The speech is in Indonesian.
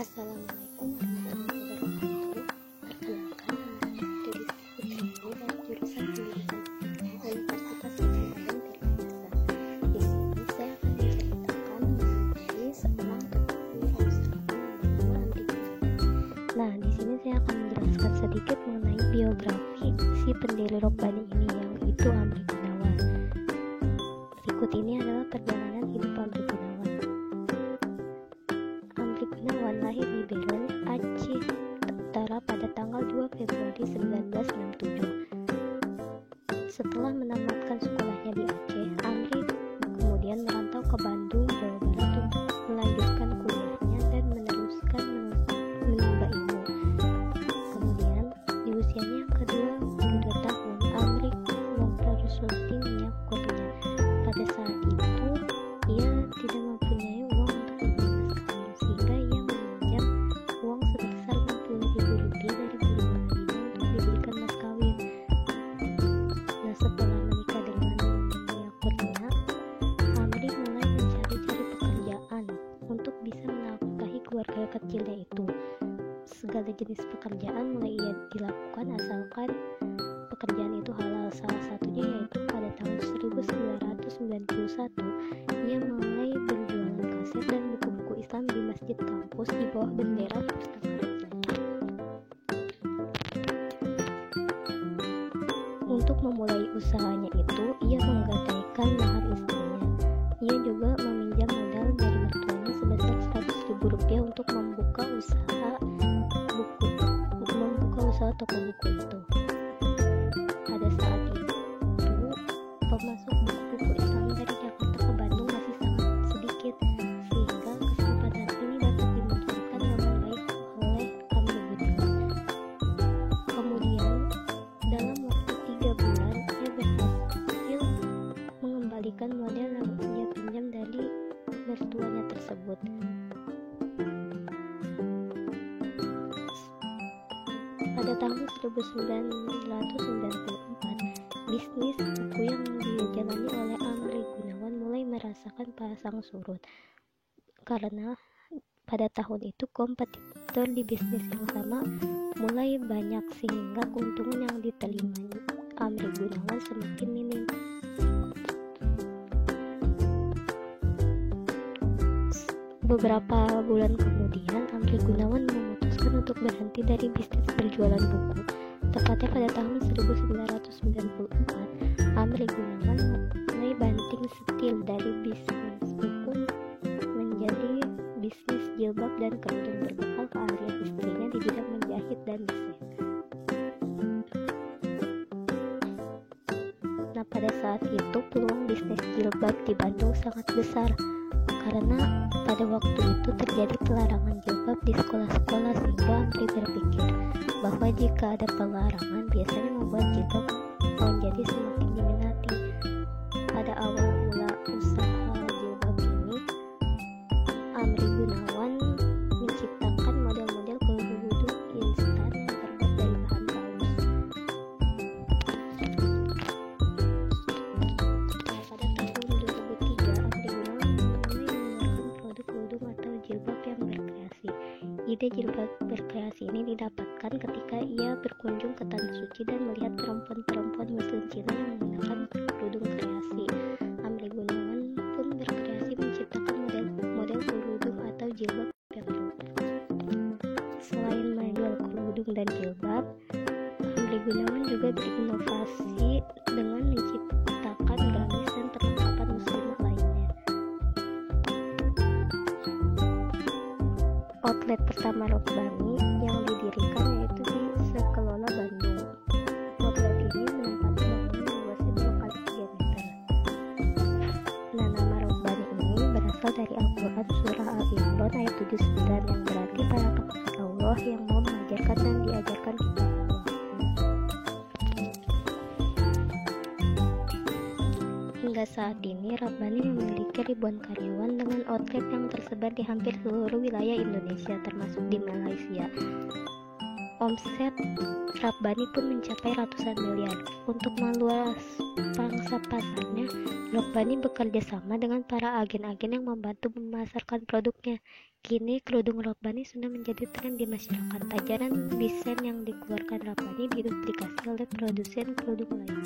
Assalamualaikum warahmatullahi wabarakatuh. Perkenalkan, nama saya Putri dari jurusan Pendidikan Universitas Kabupaten Purwakarta. Di sini saya akan menceritakan mengenai seorang wirausahawan yang bernama Amri Gunawan. Nah, di sini saya akan menjelaskan sedikit mengenai biografi si pendiri Robbani ini, yang itu Amri Gunawan. Berikut ini adalah perjalanan hidup Amri Gunawan. Amri Gunawan lahir di Belen, Aceh Utara pada tanggal 2 Februari 1967. Setelah menamatkan sekolahnya di Aceh, Amri kemudian merantau ke Bandung, Jawa Barat untuk melanjutkan kuliahnya dan meneruskan menimba ilmu. Kemudian, di usianya yang ke-22 tahun, Amri mempersunting minyak kuliah. Pada saat itu, ia tidak mempunyai uang untuk membeli masker, sehingga ia meminjam uang sebesar Rp60.000 dari guru Madinah untuk dibelikan mas kawin. Nah, setelah menikah dengan minyak kurnia, Amri mulai mencari-cari pekerjaan untuk bisa menafkahi keluarga kecilnya itu. Segala jenis pekerjaan mulai ia dilakukan asalkan pekerjaan itu halal. Salah satunya yaitu pada tahun 1991 ia mulai berjualan kaset dan buku-buku Islam di masjid kampus di bawah bendera Perpustakaan Islam. Untuk memulai usahanya itu, ia menggadaikan mahar istrinya. Ia juga meminjam modal dari mertuanya sebesar Rp100.000 untuk membuka usaha toko buku itu. Pada saat itu, pemasok buku-buku Islam dari Jakarta ke Bandung masih sangat sedikit, sehingga kesempatan ini dapat dimanfaatkan dengan baik oleh Amri Gunawan. Kemudian, dalam waktu 3 bulan, ia berhasil mengembalikan modal yang ia pinjam dari mertuanya tersebut. Pada tahun 1994, bisnis buku yang dijalani oleh Amri Gunawan mulai merasakan pasang surut, karena pada tahun itu kompetitor di bisnis yang sama mulai banyak, sehingga keuntungan yang diterima Amri Gunawan semakin minim. Beberapa bulan kemudian, Amri Gunawan memutuskan untuk berhenti dari bisnis berjualan buku. Tepatnya pada tahun 1994, Amri Gunawan mulai banting setir dari bisnis buku menjadi bisnis jilbab dan kerudung berbekal keahlian istrinya di bidang menjahit dan desain. Nah, pada saat itu peluang bisnis jilbab di Bandung sangat besar, karena pada waktu itu terjadi pelarangan jilbab di sekolah-sekolah, sehingga Amri berpikir bahwa jika ada pelarangan biasanya membuat jilbab menjadi semakin diminati. Pada awal mula usaha jilbab ini, Amri Gunawan menciptakan model-model kerudung instan yang terbuat dari bahan paus. Nah, pada tahun 2003, Amri Gunawan mulai mengeluarkan produk kerudung atau jilbab yang berkreasi. Ide jilbab berkreasi ini didapatkan ketika ia berkunjung ke Tanah Suci dan melihat perempuan-perempuan Muslim Cina yang menggunakan kerudung kreasi. Amri Gunawan pun berkreasi menciptakan model kerudung atau jilbab baru. Selain menjual kerudung dan jilbab, Amri Gunawan juga berinovasi dengan menciptakan gamis dan perlengkapan muslimah lainnya. Outlet pertama Robbani yang didirikan yaitu di Sekelola, Bandung. Outlet ini menempati bangunan yang luasnya 2 x 3 meter. Nah, nama Robbani ini berasal dari Al-Quran Surah Al-Imran ayat 79 yang berarti para kekasih Allah yang mau mengajarkan dan diajarkan kitab Allah. Hingga saat ini, Robbani memiliki ribuan karyawan dengan outlet yang tersebar di hampir seluruh wilayah Indonesia, termasuk di Malaysia. Omset Rabbani pun mencapai ratusan miliar. Untuk meluas pangsa pasarnya, Rabbani bekerja sama dengan para agen-agen yang membantu memasarkan produknya. Kini kerudung Rabbani sudah menjadi tren di masyarakat. Ajaran desain yang dikeluarkan Rabbani diduplikasi oleh produsen kerudung lain.